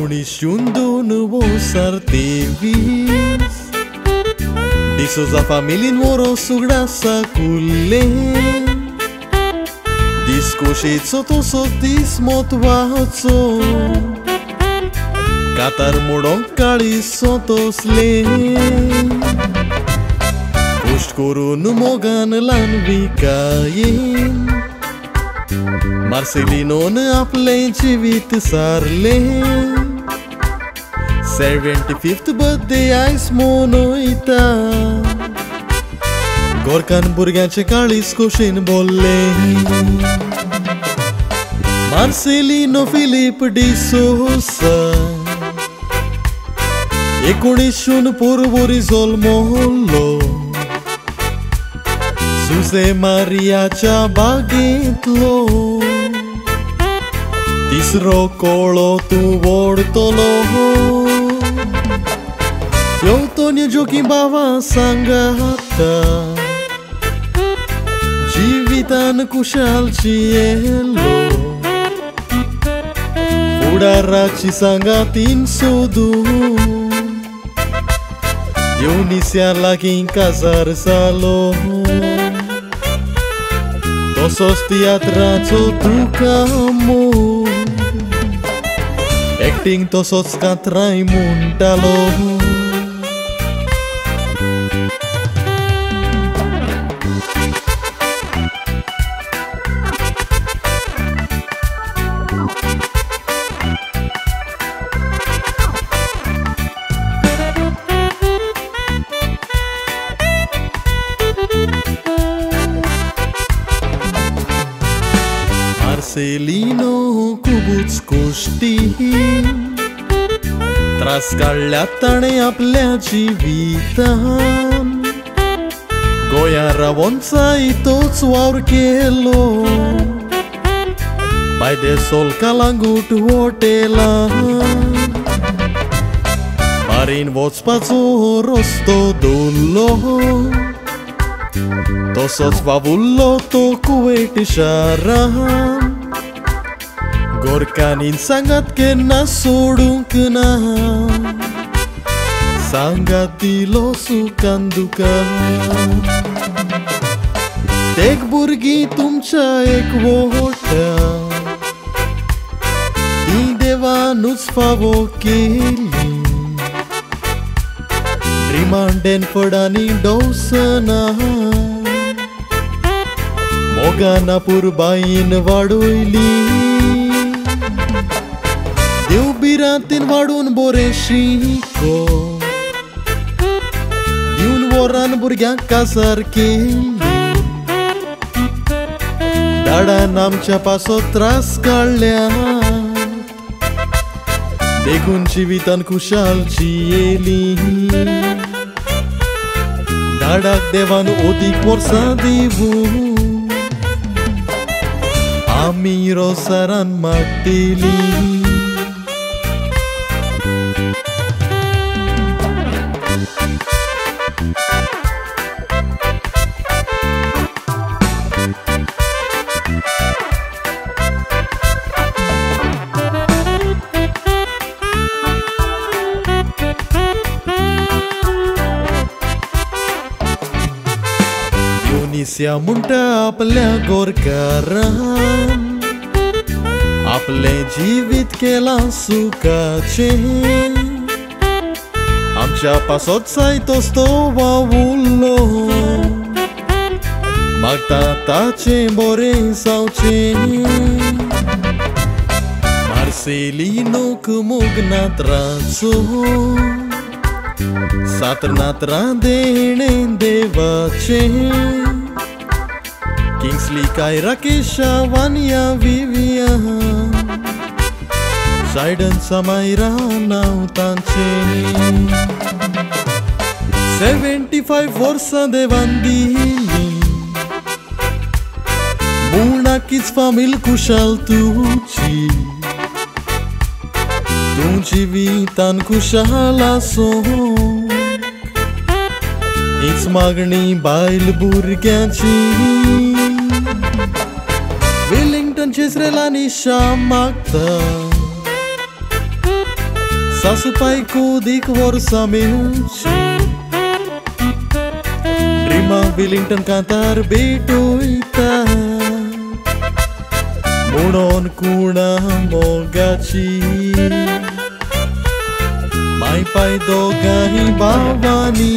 Econisciundu-nu osar tevis Disoza familin morosu grasa kullen Discoșit sotosotis motvaco Catar mudon cali sotoslen Pușcorunu mogan lan vicaien Marcelino ne aplen civit sarlen 75th birthday ice monoita Gorkan burganचे काळीस कोशीन बोलले Marcelino Filip Di Sousa 19 पोरबोरिझोल मोहल्लो Suze Mariaच्या बागेतलो तिसरो कोळो तू ओढतलो Teotonie Joachim Bava सांगाता जीवितान कुशाल cielo Udaraची सांगातीन सोदून Dionísia Laguin casar salo Tosos teatrazo trucamo Acting tosos catrai muntalo Marcelino कुबूच गोष्टी त्रास काढल्या ताणे आपल्या जीवितान गोया रावोंचाय तोच वावर केलो बायदे सोल कालांगूट वॉटेला मारीन वचपाचो रस्तो दोल्लो तसोच वावुल्लो तो कुवेट शारान Gorkanin sangat kena सोडूंक ना सांगातिलो सुखान दुखान एक भुरगी तुमच्या एकवोटा ती देवानूच फावो केली रिमांडेन फडानी डोसना मोगानापूर बाईन वाडोयली देव बिरांतीन वाडून बोरे शिको दिवन वरान भुरग्यांक कासार केली दाडान आमच्या पासो त्रास काडल्या देखून जिवितान खुशालची येली दाडाक देवान ओदीक वर्सां दिवून आमी रोसारान माट्टेली Dionísia म्हणटा आपल्या गोरकारान आपले जीवित केला सुखाचे आमच्या पासोत सायतोच तो वावुल्लो मागता ताचे बोरे जावचे Marcelinoक मोग नात्राचो सात नात्रां देणे देवाचे Kingsley Kai Rakesha Vanya Vivian Zaidan Samaira now tanche 75 forza devandili पूर्णाकीच família kushal tuci Tunci vitan kushala son हीच मागणी बायल भुरग्याची वेलिंग्टन शेजरेला निशा मागता सासूबाईको दीक वर्सा मेळची ड्रीमा वेलिंग्टन कांतार भेटोयता म्हणून कुणा मोगाची माय पाय दोगांय भावांनी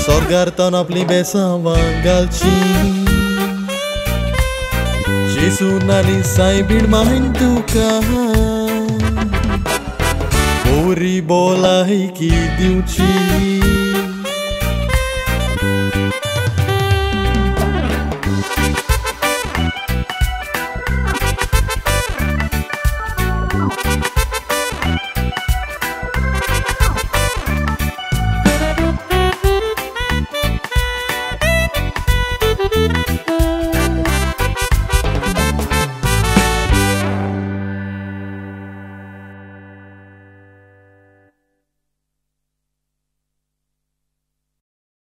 Sorgartan आपली बेसावां घालची जेसून आली सायबीण मागीन तुका बोरी बोलायकी दिवची